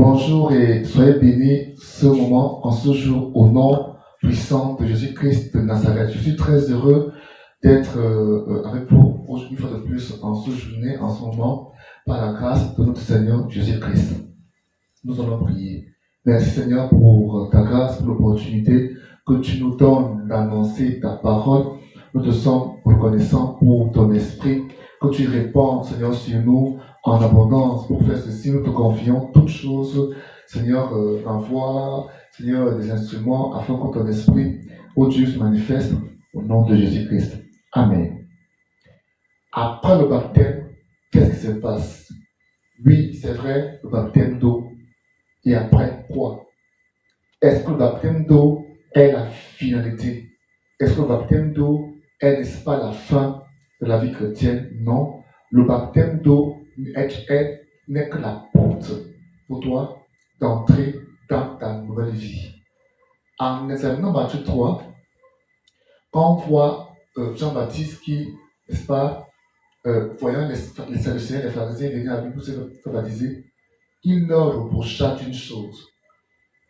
Bonjour et soyez bénis ce moment, en ce jour, au nom puissant de Jésus-Christ de Nazareth. Je suis très heureux d'être avec vous une fois de plus en ce journée, en ce moment, par la grâce de notre Seigneur Jésus-Christ. Nous allons prier. Merci Seigneur pour ta grâce, pour l'opportunité que tu nous donnes d'annoncer ta parole. Nous te sommes reconnaissants pour ton esprit, que tu répands Seigneur sur nous en abondance. Pour faire ceci, nous te confions toutes choses, Seigneur, envoie, Seigneur, des instruments afin que ton esprit, ô Dieu, se manifeste au nom de Jésus-Christ. Amen. Après le baptême, qu'est-ce qui se passe? Oui, c'est vrai, le baptême d'eau. Et après quoi? Est-ce que le baptême d'eau est la finalité? Est-ce que le baptême d'eau est, n'est-ce pas, la fin de la vie chrétienne? Non. Le baptême d'eau n'est que la porte pour toi d'entrer dans ta nouvelle vie. En examinant Matthieu 3, quand on voit Jean-Baptiste qui, n'est-ce pas, voyant les Sadducéens et les pharisiens venir à lui pour se faire baptiser, il leur reprocha d'une chose.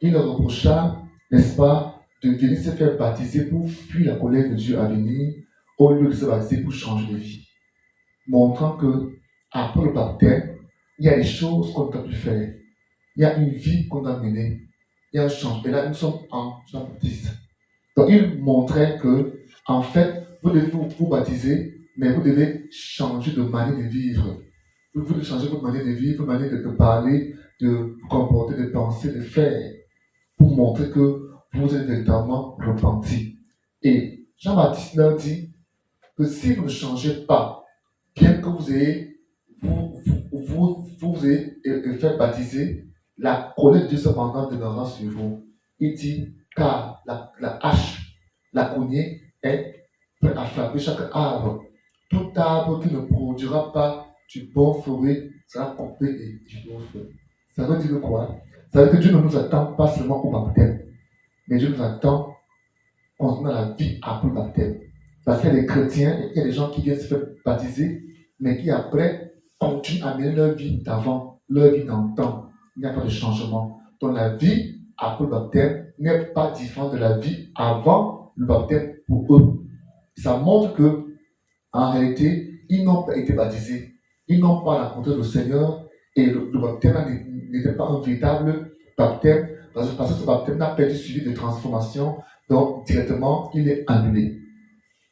Il leur reprocha, n'est-ce pas, de venir se faire baptiser pour fuir la colère de Dieu à venir, au lieu de se baptiser pour changer de vie. Montrant que, après le baptême, il y a des choses qu'on ne peut plus faire. Il y a une vie qu'on a menée. Il y a un changement. Et là, nous sommes en Jean-Baptiste. Donc, il montrait que, en fait, vous devez vous baptiser, mais vous devez changer de manière de vivre. Vous devez changer votre manière de vivre, votre manière de parler, de vous comporter, de penser, de faire, pour montrer que vous êtes véritablement repentis. Et Jean-Baptiste leur dit que si vous ne changez pas, bien que vous ayez fait baptiser, la colère de Dieu cependant demeurera sur vous. Il dit, car la hache, la cognée est prête à frapper chaque arbre. Tout arbre qui ne produira pas du bon fruit sera coupé et du bon feu. Ça veut dire quoi? Ça veut dire que Dieu ne nous attend pas seulement au baptême, mais Dieu nous attend concernant la vie après le baptême. Parce qu'il y a des chrétiens, il y a des gens qui viennent se faire baptiser, mais qui après continuent à mener leur vie d'avant, leur vie dans le temps. Il n'y a pas de changement. Donc la vie après le baptême n'est pas différente de la vie avant le baptême pour eux. Ça montre que, en réalité, ils n'ont pas été baptisés. Ils n'ont pas rencontré le Seigneur et le baptême n'était pas un véritable baptême parce que ce baptême n'a pas été suivi de transformation, donc directement il est annulé.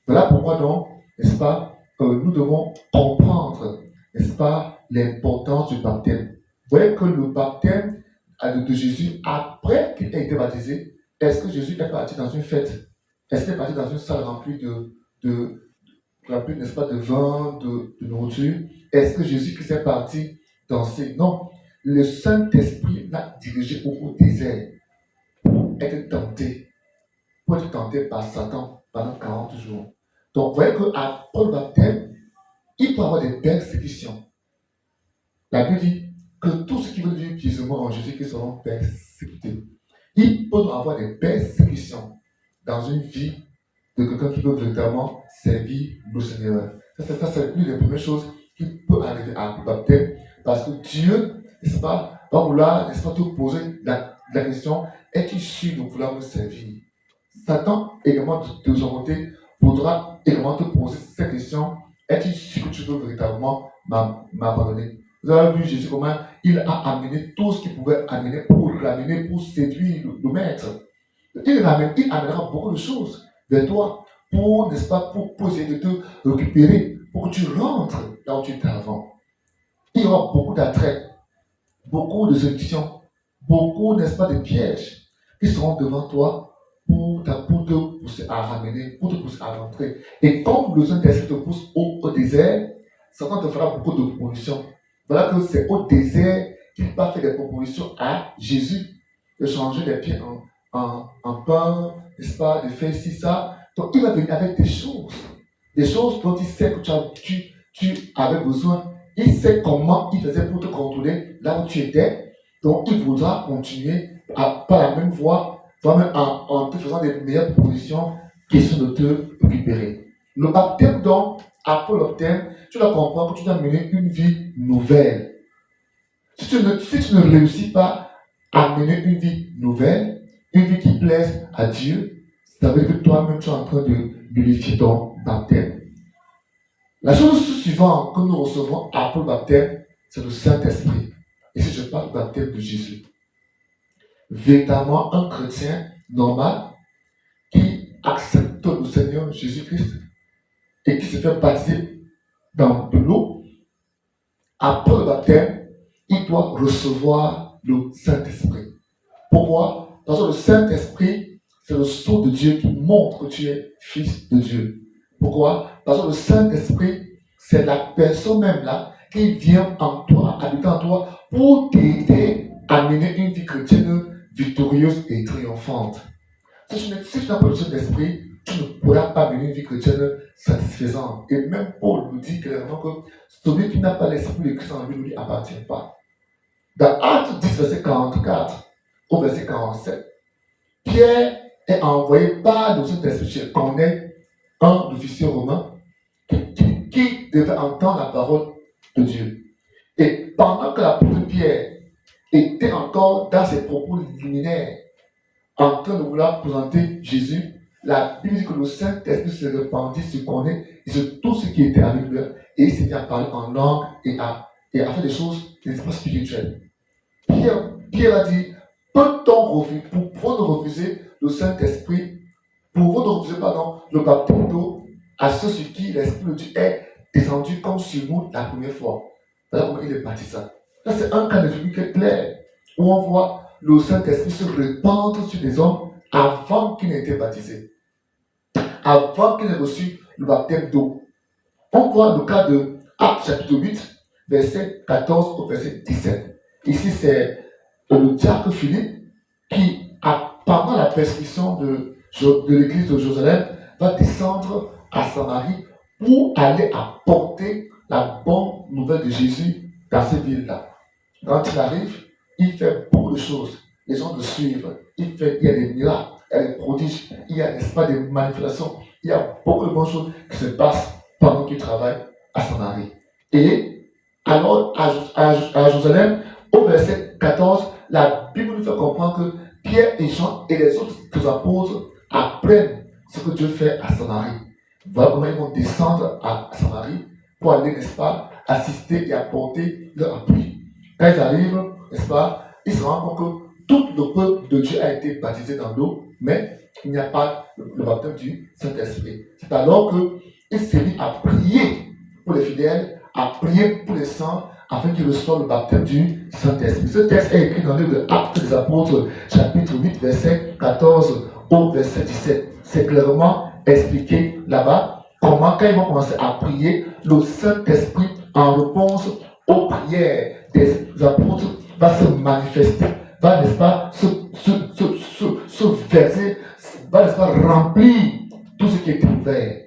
Voilà pourquoi donc, n'est-ce pas, nous devons comprendre, n'est-ce pas, l'importance du baptême. Vous voyez que le baptême de Jésus, après qu'il ait été baptisé, est-ce que Jésus est parti dans une fête? Est-ce qu'il est parti dans une salle remplie remplie, n'est-ce pas, de vin, de nourriture? Est-ce que Jésus-Christ est parti danser? Non. Le Saint-Esprit l'a dirigé au désert pour être tenté par Satan pendant 40 jours. Donc, vous voyez qu'après le baptême, il peut y avoir des persécutions. La Bible dit que tous ceux qui veulent vivre pieusement en Jésus-Christ seront persécutés. Il peut y avoir des persécutions dans une vie de quelqu'un qui veut véritablement servir le Seigneur. Ça, c'est l'une des premières choses qui peut arriver après le baptême, parce que Dieu, n'est-ce pas, va vouloir, n'est-ce pas, te poser la question, es-tu sûr de vouloir me servir? Satan, également, de son côté, voudra également te poser cette question, es-tu sûr que tu veux véritablement m'abandonner? Vous avez vu Jésus comment il a amené tout ce qu'il pouvait amener pour ramener, pour séduire le maître. Il amènera beaucoup de choses vers toi pour, n'est-ce pas, pour essayer de te récupérer, pour que tu rentres là où tu étais avant. Il y aura beaucoup d'attraits, beaucoup de séductions, beaucoup, n'est-ce pas, de pièges qui seront devant toi pour te pousser à ramener, pour te pousser à rentrer. Et comme le Saint-Esprit te pousse au désert, Satan te fera beaucoup de propositions. Voilà que c'est au désert qu'il va faire des propositions à Jésus de changer les pieds en pain, n'est-ce pas, de faire ci, ça. Donc il va venir avec des choses dont il sait que tu avais besoin. Il sait comment il faisait pour te contrôler là où tu étais. Donc il voudra continuer par la même voie, même en te faisant des meilleures propositions, question de te récupérer. Le baptême, donc, après le baptême, tu dois comprendre que tu dois mener une vie nouvelle. Si tu ne réussis pas amener une vie nouvelle, une vie qui plaise à Dieu, ça veut dire que toi-même tu es en train de glorifier ton baptême. La chose suivante que nous recevons après le baptême, c'est le Saint-Esprit. Et si je parle du baptême de Jésus, véritablement un chrétien normal qui accepte le Seigneur Jésus-Christ et qui se fait baptiser dans de l'eau, après le baptême, il doit recevoir le Saint-Esprit. Pourquoi? Parce que le Saint-Esprit, c'est le sceau de Dieu qui montre que tu es fils de Dieu. Pourquoi? Parce que le Saint-Esprit, c'est la personne même là qui vient en toi, habiter en toi, pour t'aider à mener une vie chrétienne victorieuse et triomphante. Si tu n'as pas le Saint-Esprit, tu ne pourras pas mener une vie chrétienne satisfaisante. Et même Paul nous dit clairement que celui qui n'a pas l'Esprit de Christ en lui ne lui appartient pas. Dans Actes 10, verset 44 au verset 47, Pierre est envoyé par le Saint-Esprit chez Corneille, un officier romain, qui devait entendre la parole de Dieu. Et pendant que l'apôtre Pierre était encore dans ses propos liminaires, en train de vouloir présenter Jésus, la Bible dit que le Saint-Esprit se répandit sur Corneille et sur tout ce qui était avec lui, et il s'est mis à parler en langue et à faire des choses, des espaces spirituels. Pierre a dit, peut-on refuser, pour refuser le Saint-Esprit, pour refuser le baptême d'eau à ceux sur qui l'Esprit de Dieu est descendu comme sur nous la première fois. Voilà comment il est baptisé. Là, c'est un cas de figure clair où on voit le Saint-Esprit se répandre sur les hommes avant qu'ils n'aient été baptisés, avant qu'ils n'aient reçu le baptême d'eau. On voit le cas de Actes chapitre 8, verset 14 au verset 17. Ici, c'est le diacre Philippe qui, pendant la persécution de l'église de Jérusalem, va descendre à Samarie pour aller apporter la bonne nouvelle de Jésus dans cette ville-là. Quand il arrive, il fait beaucoup de choses. Les gens le suivent. Il y a des miracles, il y a des prodiges, il y a, n'est-ce pas, des manifestations. Il y a beaucoup de bonnes choses qui se passent pendant qu'il travaille à Samarie. Et alors, à Jérusalem, au verset 14, la Bible nous fait comprendre que Pierre et Jean et les autres apôtres apprennent ce que Dieu fait à Samarie. Voilà comment ils vont descendre à Samarie pour aller, n'est-ce pas, assister et apporter leur appui. Quand ils arrivent, n'est-ce pas, ils se rendent compte que tout le peuple de Dieu a été baptisé dans l'eau, mais il n'y a pas le baptême du Saint-Esprit. C'est alors qu'il s'est mis à prier pour les fidèles, à prier pour les saints, afin qu'ils reçoivent le baptême du Saint-Esprit. Ce texte est écrit dans le livre de Actes des Apôtres, chapitre 8, verset 14 au verset 17. C'est clairement expliqué là-bas comment, quand ils vont commencer à prier, le Saint-Esprit, en réponse aux prières des apôtres, va se manifester, va, n'est-ce pas, se verser, va, n'est-ce pas, remplir tout ce qui est ouvert.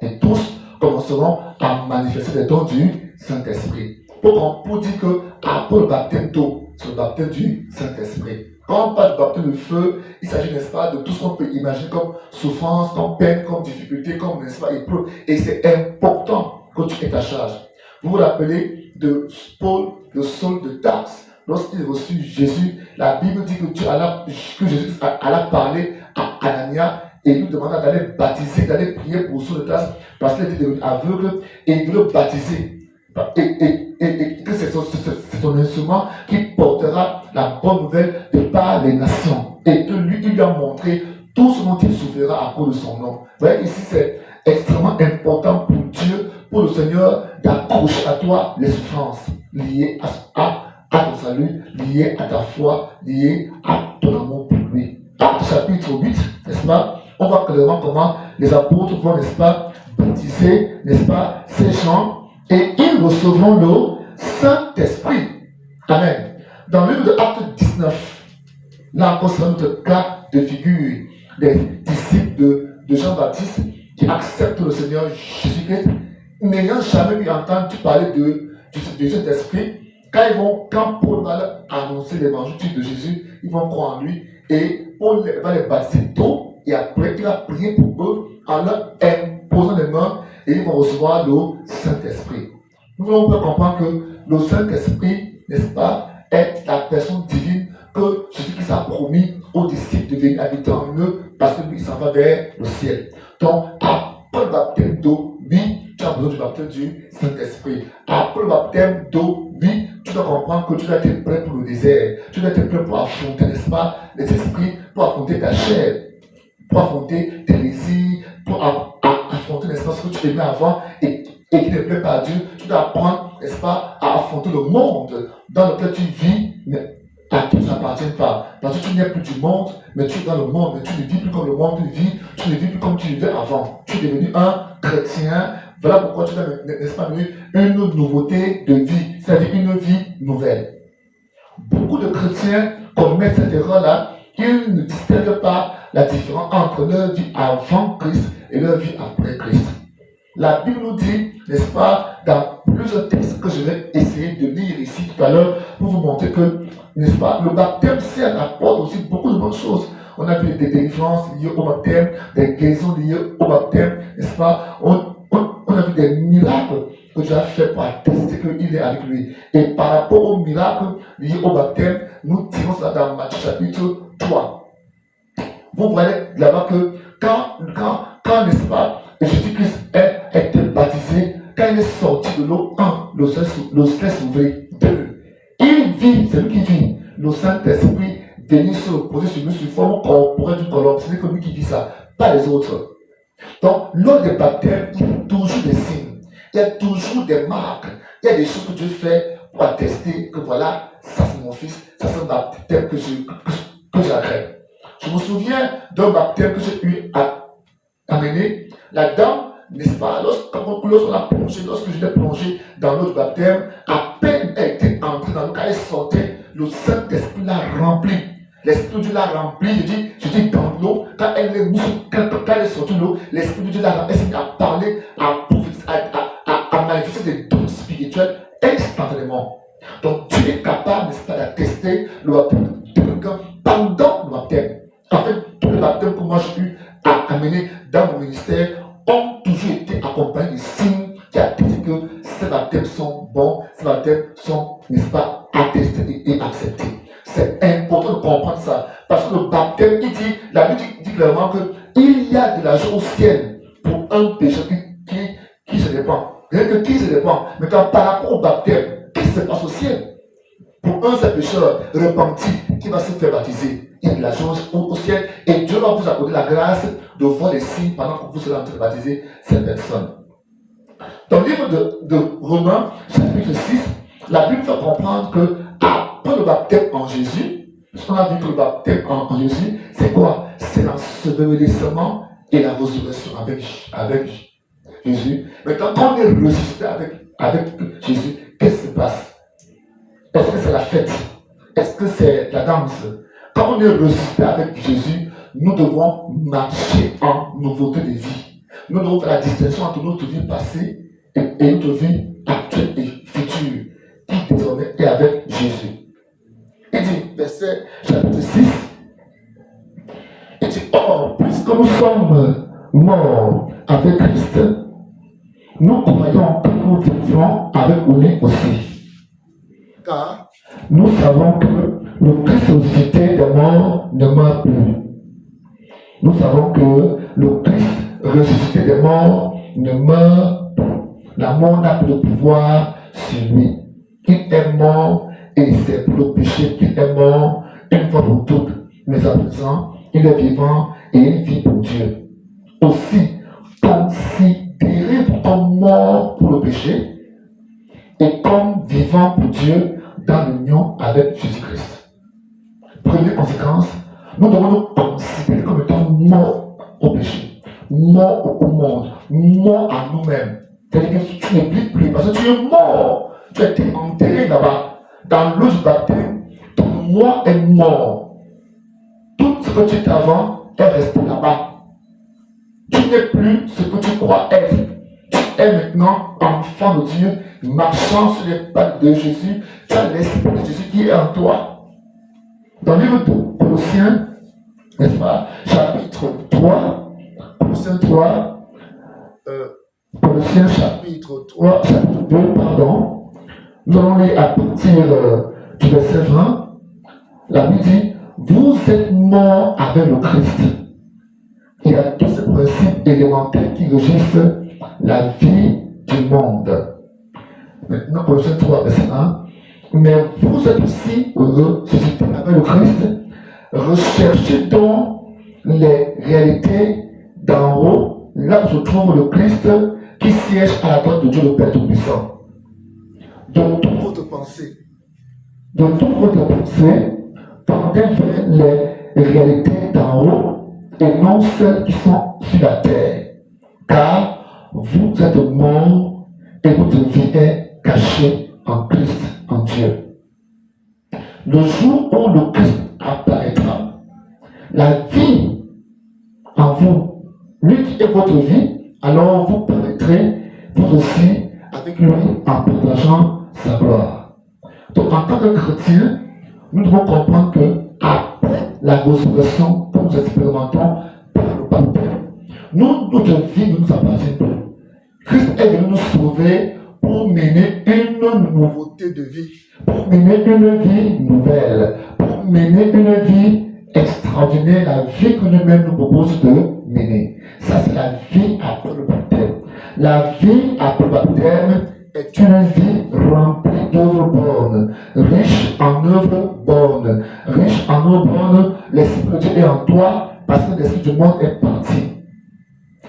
Et tous commenceront à manifester les dons du Saint-Esprit. Pour dire qu'après le baptême d'eau, c'est le baptême du Saint-Esprit. Quand on parle de baptême de feu, il s'agit, n'est-ce pas, de tout ce qu'on peut imaginer comme souffrance, comme peine, comme difficulté, comme, n'est-ce pas, épreuve. Et c'est important que tu aies ta charge. Vous vous rappelez de Paul, le Saul de Tarse, lorsqu'il reçut Jésus, la Bible dit que Jésus alla parler à Anania et lui demanda d'aller baptiser, d'aller prier pour Saul de Tarse parce qu'il était devenu aveugle et de le baptiser. Et que c'est son instrument qui portera la bonne nouvelle de par les nations. Et que lui, il lui a montré tout ce dont il souffrira à cause de son nom. Vous voyez, ici, c'est extrêmement important pour Dieu, pour le Seigneur, d'accrocher à toi les souffrances liées à ton salut, liées à ta foi, liées à ton amour pour lui. Acte chapitre 8, n'est-ce pas? On voit clairement comment les apôtres vont, n'est-ce pas, baptiser, n'est-ce pas, ces gens. Et ils recevront le Saint-Esprit. Amen. Dans le livre de Acte 19, là encore, c'est notre cas de figure des disciples de Jean-Baptiste qui acceptent le Seigneur Jésus-Christ, n'ayant jamais pu entendre parler du Saint-Esprit. Quand Paul va leur annoncer l'évangile de Jésus, ils vont croire en lui et Paul va les baptiser d'eau et après il va prier pour eux en leur imposant les mains et ils vont recevoir le Saint-Esprit. Nous voulons comprendre que le Saint-Esprit, n'est-ce pas, est la personne divine que Jésus-Christ a promis aux disciples de venir habiter en eux parce que lui, il s'en va vers le ciel. Donc, après le baptême d'eau, oui, tu as besoin du baptême du Saint-Esprit. Après le baptême d'eau, oui, tu dois comprendre que tu dois être prêt pour le désert. Tu dois être prêt pour affronter, n'est-ce pas, les esprits, pour affronter ta chair, pour affronter tes désirs, pour affronter, n'est-ce pas, ce que tu aimais avant et qui ne plaît pas à Dieu. Tu dois apprendre, n'est-ce pas, à affronter le monde dans lequel tu vis, mais à qui tu n'appartiens pas. Parce que tu n'es plus du monde, mais tu es dans le monde, mais tu ne vis plus comme le monde vit, tu ne vis plus comme tu vivais avant. Tu es devenu un chrétien. Voilà pourquoi tu dois, n'est-ce pas, une nouveauté de vie, c'est-à-dire une vie nouvelle. Beaucoup de chrétiens commettent cette erreur-là. Ils ne distinguent pas la différence entre leur vie avant Christ et leur vie après Christ. La Bible nous dit, n'est-ce pas, dans plusieurs textes que je vais essayer de lire ici tout à l'heure pour vous montrer que, n'est-ce pas, le baptême sert apporte aussi beaucoup de bonnes choses. On a vu des délivrances liées au baptême, des guérisons liées au baptême, n'est-ce pas? On a vu des miracles que Dieu a fait pour attester qu'il est avec lui. Et par rapport aux miracles liés au baptême, nous tirons cela dans Matthieu chapitre 3. Vous voyez là-bas que quand n'est-ce pas, Jésus-Christ a été baptisé, quand il est sorti de l'eau, le ciel s'ouvrit. 2, il vit, c'est lui qui vit. Le Saint-Esprit venir se reposer sur lui sous forme corporelle d'une colombe. Ce n'est que lui qui vit ça, pas les autres. Donc, lors des baptêmes, il y a toujours des signes, il y a toujours des marques, il y a des choses que Dieu fait pour attester que voilà, ça c'est mon fils, ça c'est un baptême que j'agrée. Je me souviens d'un baptême que j'ai eu à mener. La dame, n'est-ce pas, lorsqu'on a plongé, lorsque je l'ai plongé dans l'eau du baptême, à peine elle était entrée dans l'eau, quand elle sortait, le Saint-Esprit l'a rempli. L'Esprit de Dieu l'a rempli, je dis dans l'eau, quand elle est sortie de l'eau, l'Esprit de Dieu l'a rempli, elle s'est mis à parler, à manifester des dons spirituels instantanément. Donc tu es capable, n'est-ce pas, d'attester le baptême de quelqu'un pendant le baptême. En fait, tous les baptêmes que moi j'ai eu à mener dans mon ministère ont toujours été accompagnés de signes qui attestent que ces baptêmes sont bons, ces baptêmes sont, n'est-ce pas, attestés et acceptés. C'est important de comprendre ça. Parce que le baptême, la Bible dit clairement qu'il y a de la joie au ciel pour un pécheur qui se répand. Rien que qui se répand. Mais quand par rapport au baptême, qu'est-ce qui se passe au ciel? Pour un seul pécheur repenti qui va se faire baptiser, il y a de la joie au ciel. Et Dieu va vous accorder la grâce de voir les signes pendant que vous serez en train de baptiser cette personne. Dans le livre de Romains, chapitre 6, la Bible fait comprendre que après le baptême en Jésus, parce qu'on a vu que le baptême en Jésus, c'est quoi? C'est l'ensevelissement et la résurrection avec Jésus. Mais quand on est ressuscité avec Jésus, qu'est-ce qui se passe? Est-ce que c'est la fête? Est-ce que c'est la danse? Quand on est ressuscité avec Jésus, nous devons marcher en nouveauté de vie. Nous devons faire la distinction entre notre vie passée et notre vie actuelle et future, qui désormais est avec Jésus. Il dit, verset chapitre 6, il dit, or, puisque nous sommes morts avec Christ, nous croyons que nous vivrons avec lui aussi. Car nous savons que le Christ ressuscité des morts ne meurt plus. Nous savons que le Christ ressuscité des morts ne meurt plus. La mort n'a plus de pouvoir sur lui. Il est mort et c'est pour le péché qu'il est mort une fois pour toutes. Mais à présent, il est vivant et il vit pour Dieu. Aussi, considérez-vous comme mort pour le péché et comme vivant pour Dieu dans l'union avec Jésus-Christ. Première conséquence, nous devons nous considérer comme étant morts au péché, morts au monde, morts à nous-mêmes. C'est-à-dire que tu ne vis plus parce que tu es mort. Tu as été enterré là-bas. Dans l'eau du baptême, ton moi est mort. Tout ce que tu étais avant est resté là-bas. Tu n'es plus ce que tu crois être. Tu es maintenant enfant de Dieu, marchant sur les pas de Jésus. Tu as l'esprit de Jésus qui est en toi. Dans le livre de Colossiens, n'est-ce pas, chapitre 3, Colossiens 3, Colossiens chapitre 3, chapitre 2, pardon. Nous allons lire à partir du verset 20 La Bible dit, vous êtes morts avec le Christ. Il y a tous ces principes élémentaires qui régissent la vie du monde. Maintenant, Colossiens 3, verset 1. Mais vous êtes aussi ressuscités avec le Christ. Recherchez donc les réalités d'en haut, là où se trouve le Christ qui siège à la droite de Dieu le Père Tout-Puissant. De toute votre pensée, tendez vers les réalités d'en haut et non celles qui sont sur la terre. Car vous êtes morts et votre vie est cachée en Christ, en Dieu. Le jour où le Christ apparaîtra, la vie en vous, lui qui est votre vie, alors vous paraîtrez vous aussi avec lui en partageant sa gloire. Donc en tant que chrétien, nous devons comprendre que après la résurrection que nous expérimentons par le baptême, notre vie ne nous appartient plus. Christ est venu nous sauver pour mener une nouveauté de vie, pour mener une vie nouvelle, pour mener une vie extraordinaire, la vie que nous-mêmes nous proposons de mener. Ça, c'est la vie après le baptême. La vie après le baptême est une vie remplie d'œuvres bonnes, riche en œuvres bonnes, riche en œuvres bonnes. L'Esprit de Dieu est en toi parce que l'Esprit du monde est parti.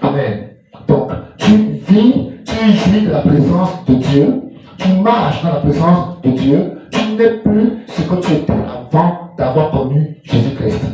Amen. Donc, tu vis, tu jouis de la présence de Dieu, tu marches dans la présence de Dieu, tu n'es plus ce que tu étais avant d'avoir connu Jésus-Christ.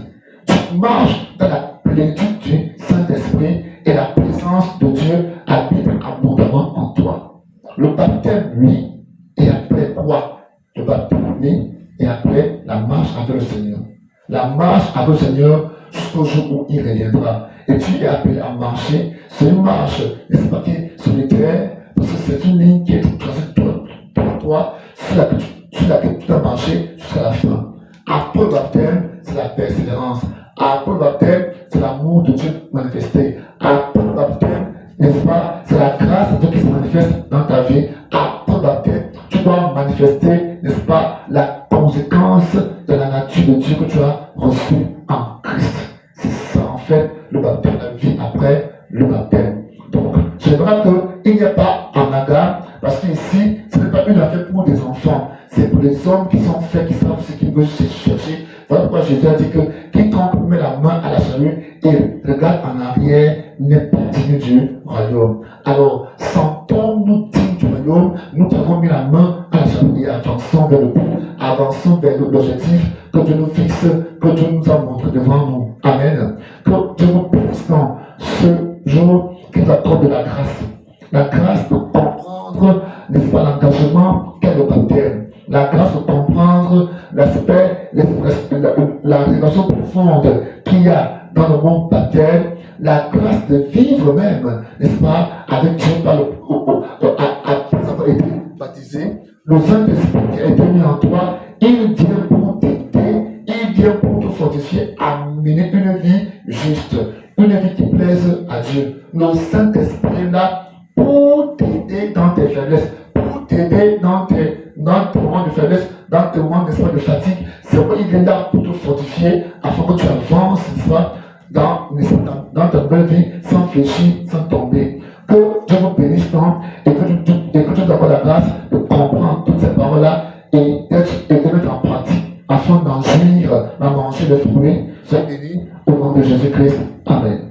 Tu marches dans la plénitude du Saint-Esprit et la présence de Dieu habite abondamment en toi. Le baptême, lui, et après quoi? Le baptême, lui, et après la marche avec le Seigneur. La marche avec le Seigneur jusqu'au jour où il reviendra. Et tu es appelé à marcher. C'est une marche, n'est-ce pas, qui est solitaire, parce que c'est une ligne qui est tracée devant toi, sur laquelle tu dois marcher jusqu'à la fin. Après le baptême, c'est la persévérance. Après le baptême, c'est l'amour de Dieu manifesté. Après le baptême, n'est-ce pas, c'est la grâce de Dieu qui se manifeste dans ta vie. Après le baptême, tu dois manifester, n'est-ce pas, la conséquence de la nature de Dieu que tu as reçue en Christ. C'est ça, en fait, le baptême, la vie après le baptême. Donc, j'aimerais qu'il n'y ait pas en bagarre, parce qu'ici, ce n'est pas une affaire pour des enfants, c'est pour les hommes qui sont faits, qui savent ce qu'ils veulent chercher. Voilà pourquoi Jésus a dit que quiconque met la main à la charrue et regarde en arrière n'est pas digne du royaume. Alors, sentons-nous dignes du royaume, nous avons mis la main à la charrue et avançons vers le but, avançons vers l'objectif que Dieu nous fixe, que Dieu nous a montré devant nous. Amen. Que Dieu nous bénisse dans ce jour qui nous accorde de la grâce. La grâce de comprendre, n'est-ce pas, l'engagement qu'est le baptême. La grâce de comprendre l'aspect, la relation profonde qu'il y a dans le monde baptême. La grâce de vivre même, n'est-ce pas, avec Dieu après avoir été baptisé. Le Saint-Esprit qui a été mis en toi, il vient pour t'aider, il vient pour te fortifier à mener une vie juste, une vie qui plaise à Dieu. Le Saint-Esprit est là pour t'aider dans tes faiblesses, pour t'aider dans tes moments de faiblesse, dans tes moments de fatigue. C'est pourquoi il est là pour te fortifier afin que tu avances, n'est-ce pas, dans ta belle vie sans fléchir, sans tomber. Que Dieu vous bénisse tant et que Dieu t'accorde la grâce de comprendre toutes ces paroles-là et de mettre en pratique afin d'en jouir, d'en manger les fruits. Soyez bénis au nom de Jésus-Christ. Amen.